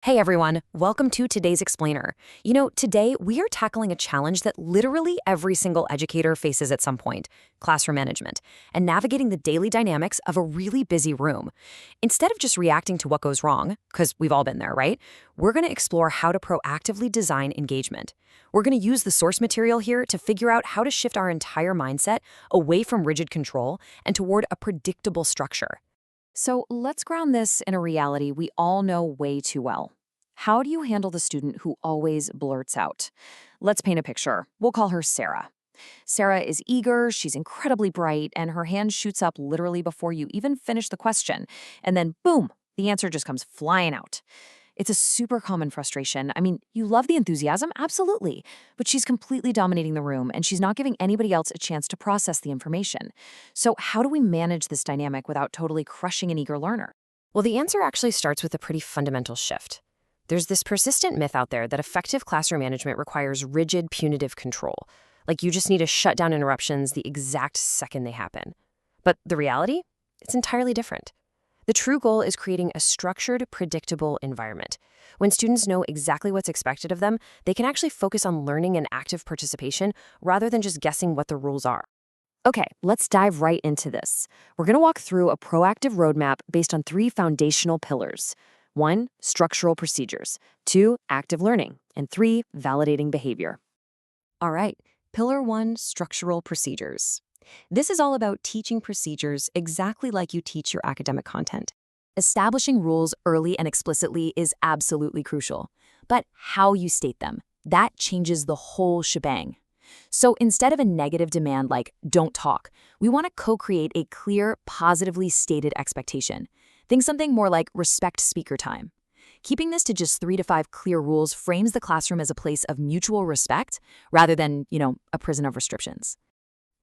Hey everyone, welcome to today's Explainer. Today we are tackling a challenge that literally every single educator faces at some point: classroom management, and navigating the daily dynamics of a really busy room. Instead of just reacting to what goes wrong, because we've all been there, right? We're going to explore how to proactively design engagement. We're going to use the source material here to figure out how to shift our entire mindset away from rigid control and toward a predictable structure. So let's ground this in a reality we all know way too well. How do you handle the student who always blurts out? Let's paint a picture. We'll call her Sarah. Sarah is eager, she's incredibly bright, and her hand shoots up literally before you even finish the question. And then, boom, the answer just comes flying out. It's a super common frustration. I mean, you love the enthusiasm, absolutely, but she's completely dominating the room and she's not giving anybody else a chance to process the information. So how do we manage this dynamic without totally crushing an eager learner? Well, the answer actually starts with a pretty fundamental shift. There's this persistent myth out there that effective classroom management requires rigid, punitive control. Like you just need to shut down interruptions the exact second they happen. But the reality? It's entirely different. The true goal is creating a structured, predictable environment. When students know exactly what's expected of them, they can actually focus on learning and active participation rather than just guessing what the rules are. Okay, let's dive right into this. We're going to walk through a proactive roadmap based on 3 foundational pillars. 1, structural procedures. 2, active learning. And 3, validating behavior. All right, Pillar 1, structural procedures. This is all about teaching procedures exactly like you teach your academic content. Establishing rules early and explicitly is absolutely crucial. But how you state them, that changes the whole shebang. So instead of a negative demand like, don't talk, we want to co-create a clear, positively stated expectation. Think something more like respect speaker time. Keeping this to just 3 to 5 clear rules frames the classroom as a place of mutual respect rather than, a prison of restrictions.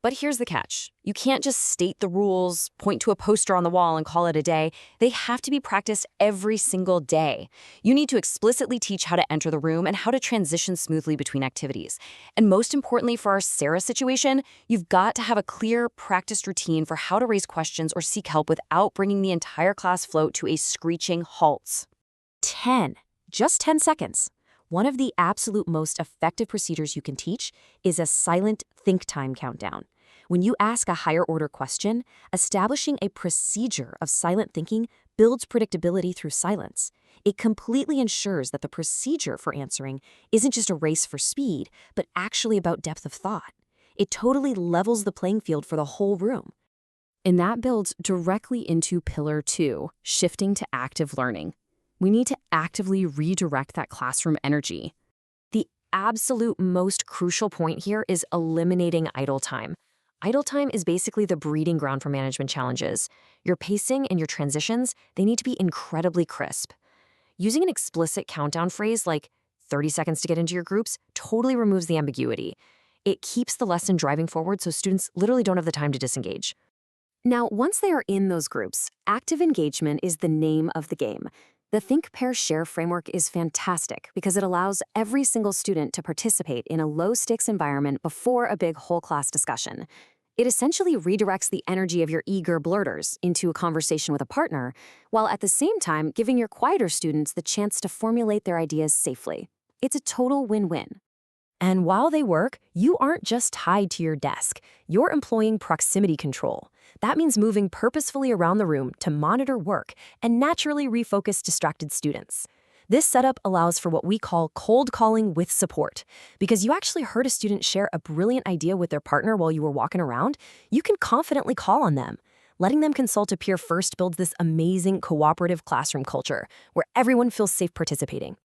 But here's the catch. You can't just state the rules, point to a poster on the wall and call it a day. They have to be practiced every single day. You need to explicitly teach how to enter the room and how to transition smoothly between activities. And most importantly for our Sarah situation, you've got to have a clear, practiced routine for how to raise questions or seek help without bringing the entire class flow to a screeching halt. 10. Just 10 seconds. One of the absolute most effective procedures you can teach is a silent think time countdown. When you ask a higher order question, establishing a procedure of silent thinking builds predictability through silence. It completely ensures that the procedure for answering isn't just a race for speed, but actually about depth of thought. It totally levels the playing field for the whole room. And that builds directly into Pillar 2, shifting to active learning. We need to actively redirect that classroom energy. The absolute most crucial point here is eliminating idle time. Idle time is basically the breeding ground for management challenges. Your pacing and your transitions, they need to be incredibly crisp. Using an explicit countdown phrase like 30 seconds to get into your groups totally removes the ambiguity. It keeps the lesson driving forward so students literally don't have the time to disengage. Now, once they are in those groups, active engagement is the name of the game. The Think, Pair, Share framework is fantastic because it allows every single student to participate in a low-stakes environment before a big whole-class discussion. It essentially redirects the energy of your eager blurters into a conversation with a partner, while at the same time giving your quieter students the chance to formulate their ideas safely. It's a total win-win. And while they work, you aren't just tied to your desk. You're employing proximity control. That means moving purposefully around the room to monitor work and naturally refocus distracted students. This setup allows for what we call cold calling with support. Because you actually heard a student share a brilliant idea with their partner while you were walking around, you can confidently call on them. Letting them consult a peer first builds this amazing cooperative classroom culture where everyone feels safe participating.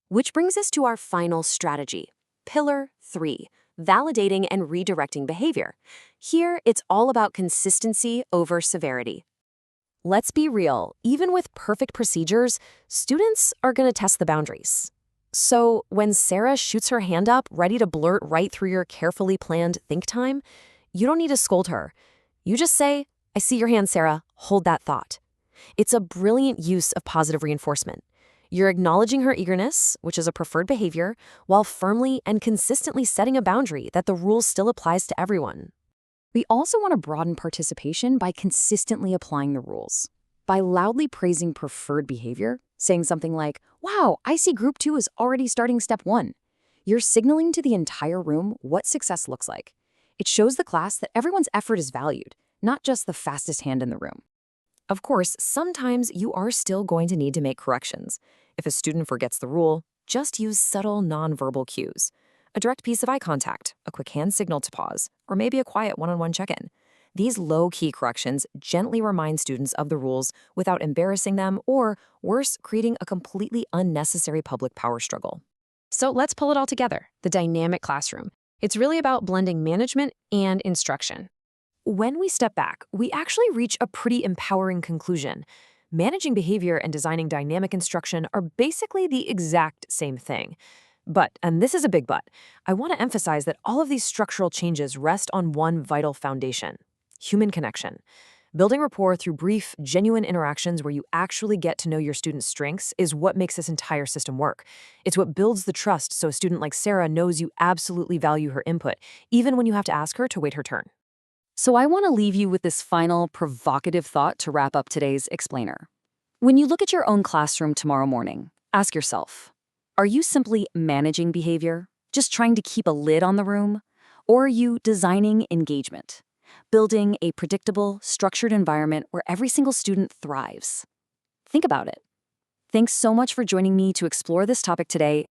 Which brings us to our final strategy. Pillar 3, validating and redirecting behavior. Here, it's all about consistency over severity. Let's be real, even with perfect procedures, students are going to test the boundaries. So when Sarah shoots her hand up, ready to blurt right through your carefully planned think time, you don't need to scold her. You just say, "I see your hand, Sarah. Hold that thought." It's a brilliant use of positive reinforcement. You're acknowledging her eagerness, which is a preferred behavior, while firmly and consistently setting a boundary that the rule still applies to everyone. We also want to broaden participation by consistently applying the rules. By loudly praising preferred behavior, saying something like, "Wow, I see group 2 is already starting step 1." You're signaling to the entire room what success looks like. It shows the class that everyone's effort is valued, not just the fastest hand in the room. Of course, sometimes you are still going to need to make corrections. If a student forgets the rule, just use subtle nonverbal cues. A direct piece of eye contact, a quick hand signal to pause, or maybe a quiet one-on-one check-in. These low-key corrections gently remind students of the rules without embarrassing them or, worse, creating a completely unnecessary public power struggle. So let's pull it all together, the dynamic classroom. It's really about blending management and instruction. When we step back, we actually reach a pretty empowering conclusion. Managing behavior and designing dynamic instruction are basically the exact same thing. But, and this is a big but, I want to emphasize that all of these structural changes rest on one vital foundation: human connection. Building rapport through brief, genuine interactions where you actually get to know your students' strengths is what makes this entire system work. It's what builds the trust so a student like Sarah knows you absolutely value her input, even when you have to ask her to wait her turn. So I want to leave you with this final provocative thought to wrap up today's explainer. When you look at your own classroom tomorrow morning, ask yourself, are you simply managing behavior, just trying to keep a lid on the room? Or are you designing engagement, building a predictable, structured environment where every single student thrives? Think about it. Thanks so much for joining me to explore this topic today.